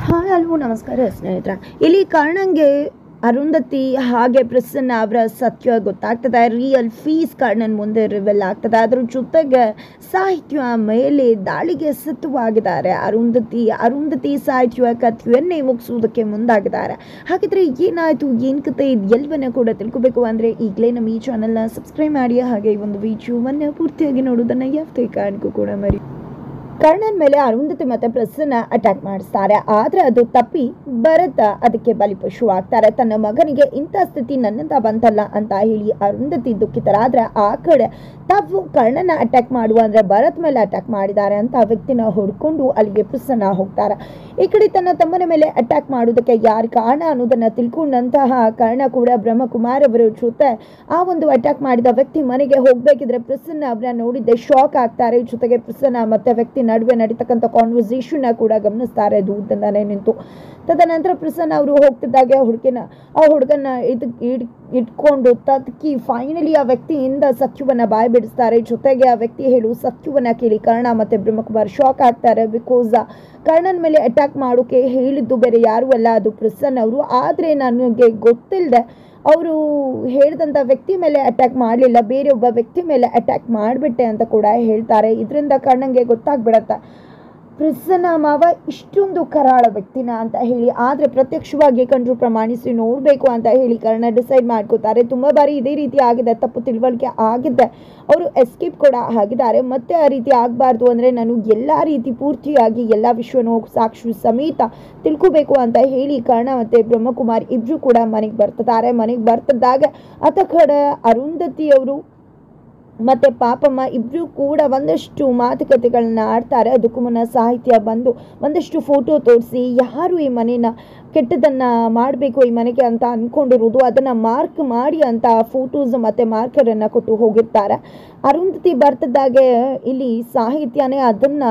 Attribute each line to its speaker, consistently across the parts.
Speaker 1: Hi hello ನಮಸ್ಕಾರ ಸ್ನೇಹಿತರೆ. ಇಲ್ಲಿ ಕರ್ಣನ್ಗೆ ಅರುಂಧತಿ ಹಾಗೆ ಪ್ರಸನ್ನ ಅವರ ಸತ್ಯ ಗೊತ್ತಾಗ್ತದೆ. ರಿಯಲ್ ಫೀಸ್ ಕರ್ಣನ್ ಮುಂದೆ ರಿವೆಲ್ ಆಗ್ತದೆ. ಅದ್ರ ಜೊತೆಗೆ ಸಾಹಿತ್ಯ ಮೇಲೆ ದಾಳಿಗೆ ಸಿದ್ಧವಾಗಿದ್ದಾರೆ. ಅರುಂಧತಿ ಸಾಹಿತ್ಯ ಕಥೆಯನ್ನೇ ಮುಗಿಸುವುದಕ್ಕೆ ಮುಂದಾಗಿದ್ದಾರೆ. ಹಾಗಿದ್ರೆ ಏನಾಯಿತು, ಏನು ಕತೆ, ಇದು ಎಲ್ಲವನ್ನ ಕೂಡ ತಿಳ್ಕೋಬೇಕು ಅಂದರೆ ಈಗಲೇ ನಮ್ಮ ಈ ಚಾನಲ್ನ ಸಬ್ಸ್ಕ್ರೈಬ್ ಮಾಡಿ. ಹಾಗೆ ಈ ಒಂದು ವಿಡಿಯೋವನ್ನು ಪೂರ್ತಿಯಾಗಿ ನೋಡೋದನ್ನು ಯಾವುದೇ ಕಾರಣಕ್ಕೂ ಕೂಡ ಮರಿ. ಕರ್ಣನ್ ಮೇಲೆ ಅರುಂಧತಿ ಮತ್ತೆ ಪ್ರಸನ್ನ ಅಟ್ಯಾಕ್ ಮಾಡಿಸ್ತಾರೆ. ಆದ್ರೆ ಅದು ತಪ್ಪಿ ಭರತ ಅದಕ್ಕೆ ಬಲಿಪಶು ಆಗ್ತಾರೆ. ತನ್ನ ಮಗನಿಗೆ ಇಂಥ ಸ್ಥಿತಿ ನನ್ನಿಂದ ಬಂತಲ್ಲ ಅಂತ ಹೇಳಿ ಅರುಂಧತಿ ದುಃಖಿತರಾದ್ರೆ, ಆ ಕಡೆ ತಾವು ಕರ್ಣನ ಅಟ್ಯಾಕ್ ಮಾಡುವ ಅಂದ್ರೆ ಭರತ್ ಮೇಲೆ ಅಟ್ಯಾಕ್ ಮಾಡಿದ್ದಾರೆ ಅಂತ ಆ ವ್ಯಕ್ತಿನ ಹುಡ್ಕೊಂಡು ಅಲ್ಲಿಗೆ ಪ್ರಸನ್ನ ಹೋಗ್ತಾರೆ. ಈ ಕಡೆ ತನ್ನ ತಮ್ಮನ ಮೇಲೆ ಅಟ್ಯಾಕ್ ಮಾಡೋದಕ್ಕೆ ಯಾರು ಕಾರಣ ಅನ್ನೋದನ್ನ ತಿಳ್ಕೊಂಡಂತಹ ಕರ್ಣ ಕೂಡ ಬ್ರಹ್ಮಕುಮಾರ್ ಅವರ ಜೊತೆ ಆ ಒಂದು ಅಟ್ಯಾಕ್ ಮಾಡಿದ ವ್ಯಕ್ತಿ ಮನೆಗೆ ಹೋಗ್ಬೇಕಿದ್ರೆ ಪ್ರಸನ್ನ ಅವರನ್ನ ನೋಡಿದ್ದೆ ಶಾಕ್ ಆಗ್ತಾರೆ. ಜೊತೆಗೆ ಪ್ರಸನ್ನ ಮತ್ತೆ ವ್ಯಕ್ತಿ ನಡುವೆ ನಡೀತಕ್ಕಂಥ ಕಾನ್ವರ್ಸೇಷನ್ ಕೂಡ ಗಮನಿಸ್ತಾರೆ ದೂರದಿಂದಾನೆ ನಿಂತು. ತದನಂತರ ಪ್ರಸನ್ನ ಅವರು ಹೋಗ್ತಿದ್ದಾಗೆ ಆ ಹುಡುಗನ ಇಟ್ಕೊಂಡು ತತ್ಕಿ ಫೈನಲಿ ಆ ವ್ಯಕ್ತಿಯಿಂದ ಸತ್ಯವನ್ನ ಬಾಯ್ ಬಿಡಿಸ್ತಾರೆ. ಜೊತೆಗೆ ಆ ವ್ಯಕ್ತಿ ಹೇಳು ಸತ್ಯವನ್ನ ಕೇಳಿ ಕರ್ಣ ಮತ್ತೆ ಬ್ರಹ್ಮಕುಮಾರ್ ಶಾಕ್ ಆಗ್ತಾರೆ. ಬಿಕಾಸ್ ಕರ್ಣನ್ ಮೇಲೆ ಅಟ್ಯಾಕ್ ಮಾಡೋಕೆ ಹೇಳಿದ್ದು ಬೇರೆ ಯಾರು ಅಲ್ಲ, ಅದು ಪ್ರಸನ್ನ ಅವರು. ಆದರೆ ನನಗೆ ಗೊತ್ತಿಲ್ಲದೆ ಅವರು ಹೇಳಿದಂಥ ವ್ಯಕ್ತಿ ಮೇಲೆ ಅಟ್ಯಾಕ್ ಮಾಡಲಿಲ್ಲ, ಬೇರೆ ಒಬ್ಬ ವ್ಯಕ್ತಿ ಮೇಲೆ ಅಟ್ಯಾಕ್ ಮಾಡಿಬಿಟ್ಟೆ ಅಂತ ಕೂಡ ಹೇಳ್ತಾರೆ. ಇದರಿಂದ ಕರ್ಣನ್ಗೆ ಗೊತ್ತಾಗ್ಬಿಡತ್ತೆ ಪ್ರಸನ್ನ ಮಾವ ಇಷ್ಟೊಂದು ಕರಾಳ ವ್ಯಕ್ತಿನ ಅಂತ ಹೇಳಿ. ಆದರೆ ಪ್ರತ್ಯಕ್ಷವಾಗಿ ಕಂಡ್ರು ಪ್ರಮಾಣಿಸಿ ನೋಡಬೇಕು ಅಂತ ಹೇಳಿ ಕರ್ಣ ಡಿಸೈಡ್ ಮಾಡ್ಕೋತಾರೆ. ತುಂಬ ಬಾರಿ ಇದೇ ರೀತಿ ಆಗಿದೆ, ತಪ್ಪು ತಿಳುವಳಿಕೆ ಆಗಿದೆ, ಅವರು ಎಸ್ಕೇಪ್ ಕೂಡ ಆಗಿದ್ದಾರೆ. ಮತ್ತೆ ಆ ರೀತಿ ಆಗಬಾರ್ದು ಅಂದರೆ ನಾನು ಎಲ್ಲ ರೀತಿ ಪೂರ್ತಿಯಾಗಿ ಎಲ್ಲ ವಿಷಯನೂ ಸಾಕ್ಷಿ ಸಮೇತ ತಿಳ್ಕೋಬೇಕು ಅಂತ ಹೇಳಿ ಕರ್ಣ ಮತ್ತು ಬ್ರಹ್ಮಕುಮಾರ್ ಇಬ್ಬರು ಕೂಡ ಮನೆಗೆ ಬರ್ತಿದ್ದಾರೆ. ಮನೆಗೆ ಬರ್ತಿದ್ದಾಗ ಆತ ಕಡೆ ಅರುಂಧತಿಯವರು ಮತ್ತು ಪಾಪಮ್ಮ ಇಬ್ಬರು ಕೂಡ ಒಂದಷ್ಟು ಮಾತುಕತೆಗಳನ್ನ ಆಡ್ತಾರೆ. ಅದಕ್ಕೂ ಮುನ್ನ ಸಾಹಿತ್ಯ ಬಂದು ಒಂದಷ್ಟು ಫೋಟೋ ತೋರಿಸಿ ಯಾರು ಈ ಮನೇನ ಕೆಟ್ಟದನ್ನು ಮಾಡಬೇಕು ಈ ಮನೆಗೆ ಅಂತ ಅಂದ್ಕೊಂಡಿರೋದು ಅದನ್ನು ಮಾರ್ಕ್ ಮಾಡಿ ಅಂತ ಫೋಟೋಸ್ ಮತ್ತು ಮಾರ್ಕರನ್ನು ಕೊಟ್ಟು ಹೋಗಿರ್ತಾರೆ. ಅರುಂಧತಿ ಬರ್ತಿದ್ದಾಗೆ ಇಲ್ಲಿ ಸಾಹಿತ್ಯನೇ ಅದನ್ನು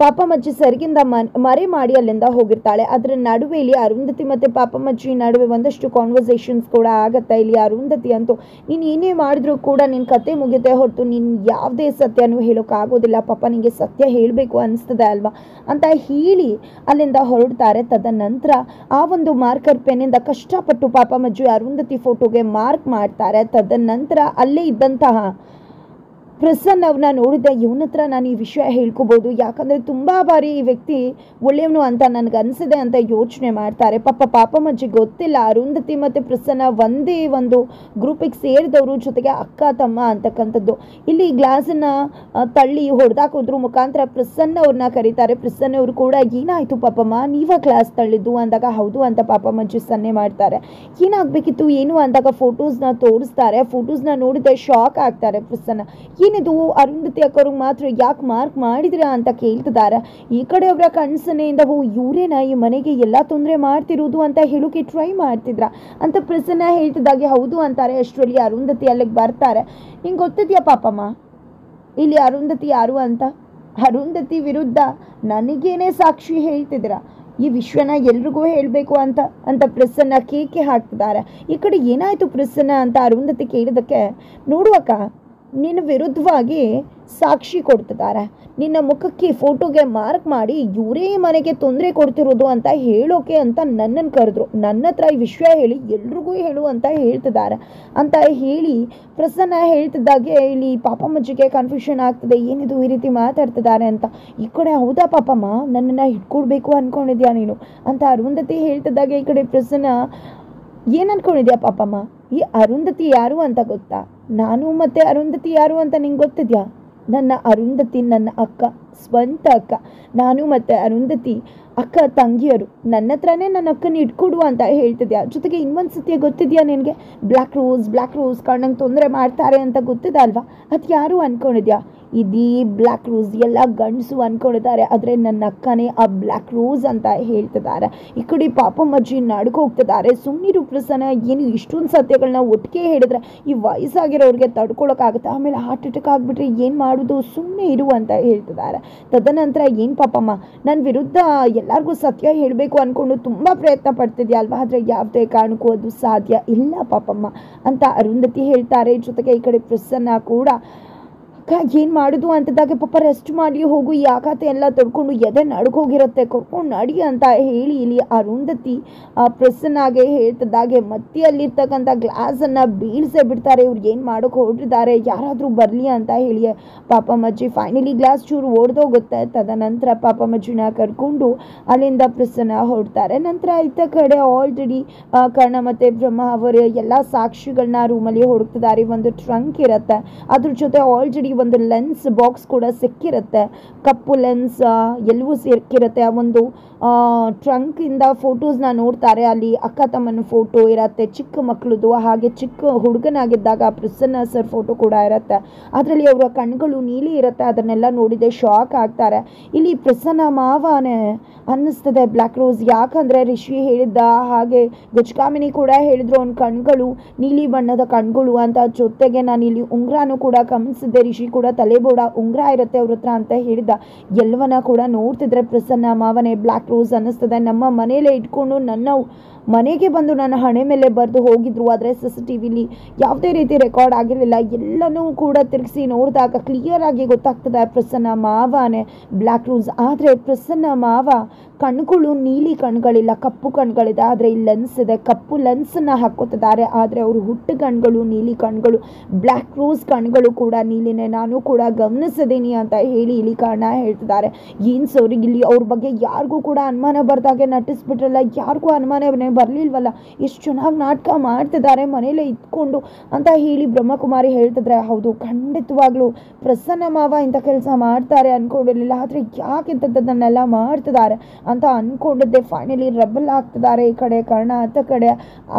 Speaker 1: ಪಾಪಮ್ಮಜ್ಜಿ ಸರಿಗಿಂದ ಮರೆ ಮಾಡಿ ಅಲ್ಲಿಂದ ಹೋಗಿರ್ತಾಳೆ. ಅದರ ನಡುವೆ ಇಲ್ಲಿ ಅರುಂಧತಿ ಮತ್ತು ಪಾಪಮ್ಮಜ್ಜಿ ನಡುವೆ ಒಂದಷ್ಟು ಕಾನ್ವರ್ಸೇಷನ್ಸ್ ಕೂಡ ಆಗುತ್ತೆ. ಇಲ್ಲಿ ಅರುಂಧತಿ ಅಂತೂ ನೀನು ಏನೇ ಮಾಡಿದ್ರು ಕೂಡ ನಿನ್ನ ಕತೆ ಮುಗಿತೆ ಹೊರತು ನೀನು ಯಾವುದೇ ಸತ್ಯನೂ ಹೇಳೋಕ್ಕಾಗೋದಿಲ್ಲ, ಪಾಪ ನಿನಗೆ ಸತ್ಯ ಹೇಳಬೇಕು ಅನಿಸ್ತದೆ ಅಲ್ವಾ ಅಂತ ಹೇಳಿ ಅಲ್ಲಿಂದ ಹೊರಡ್ತಾರೆ. ತದನಂತರ ಆ ಒಂದು ಮಾರ್ಕರ್ ಪೆನ್ನಿಂದ ಕಷ್ಟಪಟ್ಟು ಪಾಪಮ್ಮಜ್ಜಿ ಅರುಂಧತಿ ಫೋಟೋಗೆ ಮಾರ್ಕ್ ಮಾಡ್ತಾರೆ. ತದನಂತರ ಅಲ್ಲೇ ಇದ್ದಂತಹ ಪ್ರಸನ್ನ ಅವ್ರನ್ನ ನೋಡಿದ್ದೆ, ಇವನ ಹತ್ರ ನಾನು ಈ ವಿಷಯ ಹೇಳ್ಕೋಬೋದು, ಯಾಕಂದರೆ ತುಂಬ ಬಾರಿ ಈ ವ್ಯಕ್ತಿ ಒಳ್ಳೆಯವನು ಅಂತ ನನಗೆ ಅನಿಸಿದೆ ಅಂತ ಯೋಚನೆ ಮಾಡ್ತಾರೆ. ಪಾಪಮ್ಮಜ್ಜಿ ಗೊತ್ತಿಲ್ಲ ಅರುಂಧತಿ ಮತ್ತು ಪ್ರಸನ್ನ ಒಂದೇ ಒಂದು ಗ್ರೂಪಿಗೆ ಸೇರಿದವರು, ಜೊತೆಗೆ ಅಕ್ಕ ತಮ್ಮ ಅಂತಕ್ಕಂಥದ್ದು. ಇಲ್ಲಿ ಗ್ಲಾಸನ್ನು ತಳ್ಳಿ ಹೊಡೆದಾಕೋದ್ರ ಮುಖಾಂತರ ಪ್ರಸನ್ನ ಅವ್ರನ್ನ ಕರೀತಾರೆ. ಪ್ರಸನ್ನ ಅವರು ಕೂಡ ಏನಾಯಿತು ಪಾಪಮ್ಮ ನೀವ ಗ್ಲಾಸ್ ತಳ್ಳಿದ್ದು ಅಂದಾಗ ಹೌದು ಅಂತ ಪಾಪಮ್ಮಜ್ಜಿ ಸನ್ನೆ ಮಾಡ್ತಾರೆ. ಏನಾಗಬೇಕಿತ್ತು ಏನು ಅಂದಾಗ ಫೋಟೋಸ್ನ ತೋರಿಸ್ತಾರೆ. ಫೋಟೋಸ್ನ ನೋಡಿದ್ರೆ ಶಾಕ್ ಆಗ್ತಾರೆ ಪ್ರಸನ್ನ. ಏನಿದು ಅರುಂಧತಿ ಅಕ್ಕವ್ರಿಗೆ ಮಾತ್ರ ಯಾಕೆ ಮಾರ್ಕ್ ಮಾಡಿದ್ರ ಅಂತ ಕೇಳ್ತಿದ್ದಾರೆ. ಈ ಕಡೆ ಅವರ ಕಣ್ಸನೆಯಿಂದ ಇವರೇನ ಈ ಮನೆಗೆ ಎಲ್ಲ ತೊಂದರೆ ಮಾಡ್ತಿರೋದು ಅಂತ ಹೇಳೋಕೆ ಟ್ರೈ ಮಾಡ್ತಿದ್ರ ಅಂತ ಪ್ರಸನ್ನ ಹೇಳ್ತಿದ್ದಾಗೆ ಹೌದು ಅಂತಾರೆ. ಅಷ್ಟರಲ್ಲಿ ಅರುಂಧತಿ ಅಲ್ಲಿಗೆ ಬರ್ತಾರೆ. ನಿಂಗೆ ಗೊತ್ತಿದ್ಯಾ ಪಾಪಮ್ಮ ಇಲ್ಲಿ ಅರುಂಧತಿ ಯಾರು ಅಂತ? ಅರುಂಧತಿ ವಿರುದ್ಧ ನನಗೇನೆ ಸಾಕ್ಷಿ ಹೇಳ್ತಿದ್ದೀರ, ಈ ವಿಶ್ವನ ಎಲ್ರಿಗೂ ಹೇಳಬೇಕು ಅಂತ ಪ್ರಸನ್ನ ಕೇಕೆ ಹಾಕ್ತಿದ್ದಾರೆ. ಈ ಕಡೆ ಏನಾಯಿತು ಪ್ರಸನ್ನ ಅಂತ ಅರುಂಧತಿ ಕೇಳಿದಕ್ಕೆ, ನೋಡುವಕ್ಕ ನಿನ್ನ ವಿರುದ್ಧವಾಗಿ ಸಾಕ್ಷಿ ಕೊಡ್ತಿದ್ದಾರೆ, ನಿನ್ನ ಮುಖಕ್ಕೆ ಫೋಟೋಗೆ ಮಾರ್ಕ್ ಮಾಡಿ ಇವರೇ ಮನೆಗೆ ತೊಂದರೆ ಕೊಡ್ತಿರೋದು ಅಂತ ಹೇಳೋಕೆ ಅಂತ ನನ್ನನ್ನು ಕರೆದ್ರು, ನನ್ನ ಹತ್ರ ಈ ವಿಷಯ ಹೇಳಿ ಎಲ್ರಿಗೂ ಹೇಳು ಅಂತ ಹೇಳ್ತಿದ್ದಾರೆ ಅಂತ ಹೇಳಿ ಪ್ರಸನ್ನ ಹೇಳ್ತಿದ್ದಾಗೆ ಇಲ್ಲಿ ಪಾಪಮ್ಮಜ್ಜಿಗೆ ಕನ್ಫ್ಯೂಷನ್ ಆಗ್ತದೆ, ಏನಿದು ಈ ರೀತಿ ಮಾತಾಡ್ತಿದ್ದಾರೆ ಅಂತ. ಈ ಕಡೆ ಹೌದಾ ಪಾಪಮ್ಮ ನನ್ನನ್ನು ಹಿಡ್ಕೊಡ್ಬೇಕು ಅಂದ್ಕೊಂಡಿದ್ಯಾ ನೀನು ಅಂತ ಅರುಂಧತಿ ಹೇಳ್ತಿದ್ದಾಗೆ ಈ ಕಡೆ ಪ್ರಸನ್ನ ಏನು ಅಂದ್ಕೊಂಡಿದ್ಯಾ ಪಾಪಮ್ಮ, ಈ ಅರುಂಧತಿ ಯಾರು ಅಂತ ಗೊತ್ತಾ? ನಾನು ಮತ್ತು ಅರುಂಧತಿ ಯಾರು ಅಂತ ನಿಂಗೆ ಗೊತ್ತಿದ್ಯಾ? ನನ್ನ ಅರುಂಧತಿ ನನ್ನ ಅಕ್ಕ, ಸ್ವಂತ ಅಕ್ಕ. ನಾನು ಮತ್ತು ಅರುಂಧತಿ ಅಕ್ಕ ತಂಗಿಯರು. ನನ್ನ ಹತ್ರನೇ ನನ್ನ ಅಕ್ಕನ ಇಟ್ಕೊಡು ಅಂತ ಹೇಳ್ತಿದ್ಯಾ. ಜೊತೆಗೆ ಇನ್ನೊಂದು ಸತ್ಯ ಗೊತ್ತಿದ್ಯಾ ನಿನಗೆ? ಬ್ಲ್ಯಾಕ್ ರೋಸ್ ಕಣ್ಣಂಗೆ ತೊಂದರೆ ಮಾಡ್ತಾರೆ ಅಂತ ಗೊತ್ತಿದೆ ಅಲ್ವಾ? ಅದು ಯಾರು ಅಂದ್ಕೊಂಡಿದ್ಯಾ? ಇದೀ ಬ್ಲ್ಯಾಕ್ ರೋಸ್ ಎಲ್ಲ ಗಂಡಸು ಅಂದ್ಕೊಂಡಿದ್ದಾರೆ, ಆದರೆ ನನ್ನ ಅಕ್ಕನೇ ಆ ಬ್ಲ್ಯಾಕ್ ರೋಸ್ ಅಂತ ಹೇಳ್ತಿದ್ದಾರೆ. ಈ ಕಡೆ ಪಾಪಮ್ಮಜ್ಜಿ ನಡ್ಕೋಗ್ತಿದ್ದಾರೆ. ಸುಮ್ಮನಿರು ಪ್ರಸನ್ನ, ಏನು ಇಷ್ಟೊಂದು ಸತ್ಯಗಳನ್ನ ಒಟ್ಟಿಗೆ ಹೇಳಿದ್ರೆ ಈ ವಯಸ್ಸಾಗಿರೋರಿಗೆ ತಡ್ಕೊಳಕ್ಕಾಗುತ್ತೆ, ಆಮೇಲೆ ಹಾರ್ಟ್ ಅಟ್ಯಾಕ್ ಆಗಿಬಿಟ್ರೆ ಏನು ಮಾಡೋದು, ಸುಮ್ಮನೆ ಇರು ಅಂತ ಹೇಳ್ತಿದ್ದಾರೆ. ತದನಂತರ ಏನು ಪಾಪಮ್ಮ ನನ್ನ ವಿರುದ್ಧ ಎಲ್ಲರಿಗೂ ಸತ್ಯ ಹೇಳಬೇಕು ಅಂದ್ಕೊಂಡು ತುಂಬ ಪ್ರಯತ್ನ ಪಡ್ತಿದ್ಯಾ ಅಲ್ವಾ, ಆದರೆ ಯಾವುದೇ ಕಾರಣಕ್ಕೂ ಅದು ಸಾಧ್ಯ ಇಲ್ಲ ಪಾಪಮ್ಮ ಅಂತ ಅರುಂಧತಿ ಹೇಳ್ತಾರೆ. ಜೊತೆಗೆ ಈ ಕಡೆ ಪ್ರಸನ್ನ ಕೂಡ ಏನು ಮಾಡೋದು ಅಂತದಾಗೆ ಪಾಪ ರೆಸ್ಟ್ ಮಾಡಿ ಹೋಗು, ಈ ಆಘಾತ ಎಲ್ಲ ತಡ್ಕೊಂಡು ಎದೆ ನಡ್ಕೋಗಿರುತ್ತೆ, ಕರ್ಕೊಂಡು ನಡಿ ಅಂತ ಹೇಳಿ ಇಲ್ಲಿ ಅರುಂಧತಿ ಪ್ರಸನ್ನಾಗೆ ಹೇಳ್ತಿದ್ದಾಗೆ ಮತ್ತಿಯಲ್ಲಿರ್ತಕ್ಕಂಥ ಗ್ಲಾಸನ್ನು ಬೀಳ್ಸೇ ಬಿಡ್ತಾರೆ. ಇವ್ರು ಏನು ಮಾಡೋಕೆ ಹೊರಟಿದ್ದಾರೆ, ಯಾರಾದರೂ ಬರಲಿ ಅಂತ ಹೇಳಿ ಪಾಪಮ್ಮಜ್ಜಿ ಫೈನಲಿ ಗ್ಲಾಸ್ ಚೂರು ಓಡ್ದೋಗುತ್ತೆ. ತದನಂತರ ಪಾಪಮ್ಮಜ್ಜಿನ ಕರ್ಕೊಂಡು ಅಲ್ಲಿಂದ ಪ್ರಸನ್ನ ಹೊರಡ್ತಾರೆ. ನಂತರ ಇತ್ತ ಕಡೆ ಆಲ್ರೆಡಿ ಕರ್ಣ ಮತ್ತು ಬ್ರಹ್ಮ ಅವರು ಎಲ್ಲ ಸಾಕ್ಷಿಗಳನ್ನ ರೂಮಲ್ಲಿ ಹುಡುಕ್ತಿದ್ದಾರೆ. ಒಂದು ಟ್ರಂಕ್ ಇರುತ್ತೆ, ಅದ್ರ ಜೊತೆ ಆಲ್ರೆಡಿ ಒಂದು ಲೆನ್ಸ್ ಬಾಕ್ಸ್ ಕೂಡ ಸಿಕ್ಕಿರುತ್ತೆ, ಕಪ್ಪು ಲೆನ್ಸ್ ಎಲ್ಲವೂ ಸಿಕ್ಕಿರುತ್ತೆ. ಆ ಒಂದು ಟ್ರಂಕಿಂದ ಫೋಟೋಸ್ನ ನೋಡ್ತಾರೆ. ಅಲ್ಲಿ ಅಕ್ಕ ತಮ್ಮನ ಫೋಟೋ ಇರುತ್ತೆ, ಚಿಕ್ಕ ಮಕ್ಕಳದು, ಹಾಗೆ ಚಿಕ್ಕ ಹುಡುಗನಾಗಿದ್ದಾಗ ಪ್ರಸನ್ನ ಸರ್ ಫೋಟೋ ಕೂಡ ಇರುತ್ತೆ. ಅದರಲ್ಲಿ ಅವರ ಕಣ್ಗಳು ನೀಲಿ ಇರುತ್ತೆ. ಅದನ್ನೆಲ್ಲ ನೋಡಿದೆ ಶಾಕ್ ಆಗ್ತಾರೆ. ಇಲ್ಲಿ ಪ್ರಸನ್ನ ಮಾವನೇ ಅನ್ನಿಸ್ತದೆ ಬ್ಲ್ಯಾಕ್ ರೋಸ್, ಯಾಕಂದರೆ ರಿಷಿ ಹೇಳಿದ್ದ ಹಾಗೆ ಗಜಕಾಮಿನಿ ಕೂಡ ಹೇಳಿದ್ರು ಅವನ ಕಣ್ಗಳು ನೀಲಿ ಬಣ್ಣದ ಕಣ್ಗಳು ಅಂತ. ಜೊತೆಗೆ ನಾನು ಇಲ್ಲಿ ಉಂಗ್ರಾನು ಕೂಡ ಗಮನಿಸಿದ್ದೆ, ರಿಷಿ ಕೂಡ ತಲೆಬೋಡ ಉಂಗ್ರ ಇರುತ್ತೆ ಅವ್ರ ಹತ್ರ ಅಂತ ಹೇಳಿದ್ದ. ಎಲ್ಲವನ್ನ ಕೂಡ ನೋಡ್ತಿದ್ರೆ ಪ್ರಸನ್ನ ಮಾವನೇ ಬ್ಲ್ಯಾಕ್ ರೋಸ್ ಅನ್ನಿಸ್ತದೆ. ನಮ್ಮ ಮನೆಯಲ್ಲೇ ಇಟ್ಕೊಂಡು ನನ್ನ ಮನೆಗೆ ಬಂದು ನನ್ನ ಹಣೆ ಮೇಲೆ ಬರೆದು ಹೋಗಿದ್ರು, ಆದರೆ CCTVಲಿ ಯಾವುದೇ ರೀತಿ ರೆಕಾರ್ಡ್ ಆಗಿರಲಿಲ್ಲ. ಎಲ್ಲನೂ ಕೂಡ ತಿರುಗಿಸಿ ನೋಡಿದಾಗ ಕ್ಲಿಯರ್ ಆಗಿ ಗೊತ್ತಾಗ್ತದೆ ಪ್ರಸನ್ನ ಮಾವನೇ ಬ್ಲ್ಯಾಕ್ ರೋಸ್. ಆದರೆ ಪ್ರಸನ್ನ ಮಾವ ಕಣ್ಗಳು ನೀಲಿ ಕಣ್ಗಳಿಲ್ಲ, ಕಪ್ಪು ಕಣ್ಗಳಿದೆ. ಆದರೆ ಈ ಲೆನ್ಸ್ ಇದೆ, ಕಪ್ಪು ಲೆನ್ಸನ್ನು ಹಾಕೋತಿದ್ದಾರೆ. ಆದರೆ ಅವರು ಹುಟ್ಟು ಕಣ್ಗಳು ನೀಲಿ ಕಣ್ಗಳು, ಬ್ಲ್ಯಾಕ್ ರೋಸ್ ಕಣ್ಗಳು ಕೂಡ ನೀಲಿನೇ, ನಾನು ಕೂಡ ಗಮನಿಸಿದ್ದೀನಿ ಅಂತ ಹೇಳಿ ಇಲ್ಲಿ ಕಾರಣ ಹೇಳ್ತಿದ್ದಾರೆ. ಏನು ಸರ್ ಇಲ್ಲಿ ಅವ್ರ ಬಗ್ಗೆ ಯಾರಿಗೂ ಕೂಡ ಅನುಮಾನ ಬರ್ದಾಗೆ ನಟಿಸ್ಬಿಟ್ರಲ್ಲ, ಯಾರಿಗೂ ಅನುಮಾನವೇ ಬರಲಿಲ್ವಲ್ಲ, ಎಷ್ಟು ಚೆನ್ನಾಗಿ ನಾಟಕ ಮಾಡ್ತಿದ್ದಾರೆ ಮನೇಲೆ ಇದ್ಕೊಂಡು ಅಂತ ಹೇಳಿ ಬ್ರಹ್ಮಕುಮಾರಿ ಹೇಳ್ತಿದ್ರೆ. ಹೌದು, ಖಂಡಿತವಾಗ್ಲೂ ಪ್ರಸನ್ನ ಮಾವ ಇಂಥ ಕೆಲಸ ಮಾಡ್ತಾರೆ ಅಂದ್ಕೊಂಡಿರಲಿಲ್ಲ, ಆದರೆ ಯಾಕೆ ಇಂಥದ್ದನ್ನೆಲ್ಲ ಮಾಡ್ತಿದ್ದಾರೆ ಅಂತ ಅಂದ್ಕೊಂಡಿದ್ದೆ. ಫೈನಲಿ ರೆಬಲ್ ಆಗ್ತಿದ್ದಾರೆ. ಈ ಕಡೆ ಕರ್ಣ, ಅತ್ತ ಕಡೆ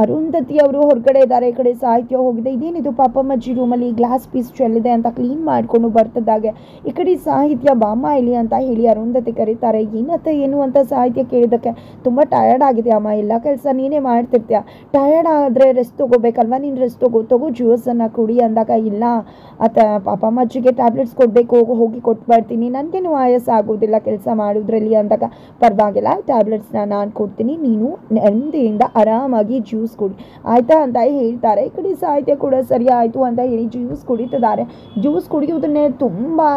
Speaker 1: ಅರುಂಧತಿ ಅವರು ಹೊರಗಡೆ ಇದ್ದಾರೆ, ಈ ಕಡೆ ಸಾಹಿತ್ಯ ಹೋಗಿದೆ. ಇದೇನಿದು ಪಾಪಮ್ಮಜ್ಜಿ ರೂಮಲ್ಲಿ ಗ್ಲಾಸ್ ಪೀಸ್ ಚೆಲ್ಲಿದೆ ಅಂತ ಕ್ಲೀನ್ ಮಾಡಿಕೊಂಡು ಬರ್ತಿದ್ದಾಗೆ ಈ ಕಡೆ ಸಾಹಿತ್ಯ ಬಾಮ್ಮ ಇಲ್ಲಿ ಅಂತ ಹೇಳಿ ಅರುಂಧತಿ ಕರೀತಾರೆ. ಏನತ್ತೆ ಏನು ಅಂತ ಸಾಹಿತ್ಯ ಕೇಳಿದ್ದಕ್ಕೆ ತುಂಬ ಟಯರ್ಡ್ ಆಗಿದೆ ಅಮ್ಮ, ಎಲ್ಲ ಕೆಲಸ ನೀನೇ ಮಾಡ್ತಿರ್ತೀಯ, ಟಯರ್ಡ್ ಆದರೆ ರೆಸ್ಟ್ ತೊಗೋಬೇಕಲ್ವ, ನೀನು ರೆಸ್ಟ್ ತಗೋ ಜ್ಯೂಸನ್ನು ಕುಡಿ ಅಂದಾಗ, ಇಲ್ಲ ಅತ್ತ ಪಾಪಮ್ಮಜ್ಜಿಗೆ ಟ್ಯಾಬ್ಲೆಟ್ಸ್ ಕೊಡಬೇಕು, ಹೋಗಿ ಕೊಟ್ಬರ್ತೀನಿ, ನನಗೇನು ಆಯಾಸ ಆಗೋದಿಲ್ಲ ಕೆಲಸ ಮಾಡೋದ್ರಲ್ಲಿ ಅಂದಾಗ, ಪರವಾಗಿಲ್ಲ ಟ್ಯಾಬ್ಲೆಟ್ಸ್ನ ನಾನು ಕೊಡ್ತೀನಿ, ನೀನು ನೆಮ್ಮದಿಯಿಂದ ಆರಾಮಾಗಿ ಜ್ಯೂಸ್ ಕುಡಿ ಆಯಿತಾ ಅಂತ ಹೇಳ್ತಾರೆ. ಈ ಕಡೆ ಸಾಹಿತ್ಯ ಕೂಡ ಸರಿ ಆಯಿತು ಅಂತ ಹೇಳಿ ಜ್ಯೂಸ್ ಕುಡಿತಿದ್ದಾರೆ. ಜ್ಯೂಸ್ ಕುಡಿಯೋದನ್ನೇ ತುಂಬಾ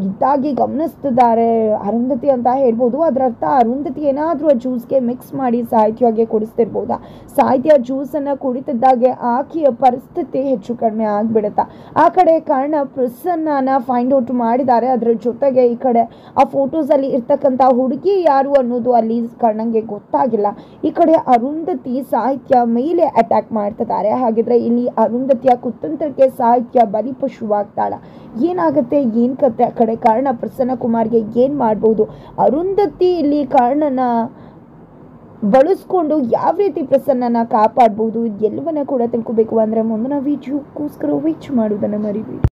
Speaker 1: ಇದಾಗಿ ಗಮನಿಸ್ತಿದ್ದಾರೆ ಅರುಂಧತಿ ಅಂತ ಹೇಳ್ಬೋದು. ಅದರ ಅರ್ಥ ಅರುಂಧತಿ ಏನಾದರೂ ಆ ಜ್ಯೂಸ್ಗೆ ಮಿಕ್ಸ್ ಮಾಡಿ ಸಾಹಿತ್ಯಗೆ ಕುಡಿಸ್ತಿರ್ಬೋದಾ. ಸಾಹಿತ್ಯ ಜ್ಯೂಸನ್ನು ಕುಡಿತಿದ್ದಾಗೆ ಆಕೆಯ ಪರಿಸ್ಥಿತಿ ಹೆಚ್ಚು ಕಡಿಮೆ ಆಗಿಬಿಡುತ್ತಾ. ಆ ಕಡೆ ಕರ್ಣ ಪ್ರಸನ್ನನ ಫೈಂಡ್ ಔಟ್ ಮಾಡಿದ್ದಾರೆ. ಅದರ ಜೊತೆಗೆ ಈ ಕಡೆ ಆ ಫೋಟೋಸಲ್ಲಿ ಇರ್ತಕ್ಕಂಥ ಹುಡುಗಿ ಯಾರು ಅನ್ನೋದು ಅಲ್ಲಿ ಕರ್ಣಂಗೆ ಗೊತ್ತಾಗಿಲ್ಲ. ಈ ಕಡೆ ಅರುಂಧತಿ ಸಾಹಿತ್ಯ ಮೇಲೆ ಅಟ್ಯಾಕ್ ಮಾಡ್ತಿದ್ದಾರೆ. ಹಾಗಿದ್ರೆ ಇಲ್ಲಿ ಅರುಂಧತಿಯ ಕುತಂತ್ರಕ್ಕೆ ಸಾಹಿತ್ಯ ಬಲಿಪಶುವಾಗ್ತಾಳ. ಏನಾಗುತ್ತೆ, ಏನು ಕತೆ, ಆ ಕಡೆ ಕರ್ಣ ಪ್ರಸನ್ನ ಕುಮಾರ್ಗೆ ಏನು ಮಾಡ್ಬೋದು, ಅರುಂಧತಿ ಇಲ್ಲಿ ಕರ್ಣನ ಬಳಸ್ಕೊಂಡು ಯಾವ ರೀತಿ ಪ್ರಸನ್ನನ ಕಾಪಾಡ್ಬೋದು, ಎಲ್ಲವನ್ನ ಕೂಡ ತಿಳ್ಕೊಬೇಕು ಅಂದರೆ ಮುಂದಿನ ವಿಡಿಯೋಕ್ಕೋಸ್ಕರ ವೇಟ್ ಮಾಡೋದನ್ನು ಮರಿಬೇಡಿ.